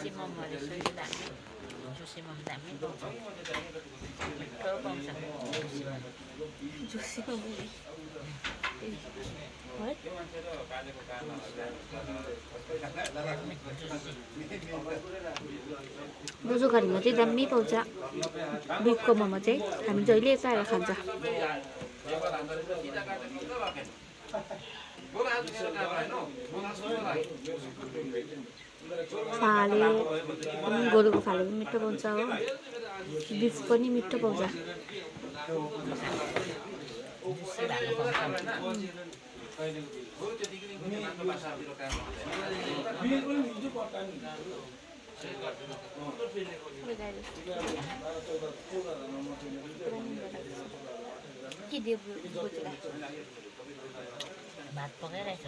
Jusimon mời suy đạn Jusimon đạn mấy con cơ con sao Jusimon gì what बोसोघरीमा चाहिँ दामी पाउँछ बिफको मोमो चाहिँ हामी जहिले चाहिँ आएर खान्छ फाले पनि गोरुको फाले पनि मिठो पाउँछ हो बिफ पनि मिठो पाउँछ भात पकाइरहेछ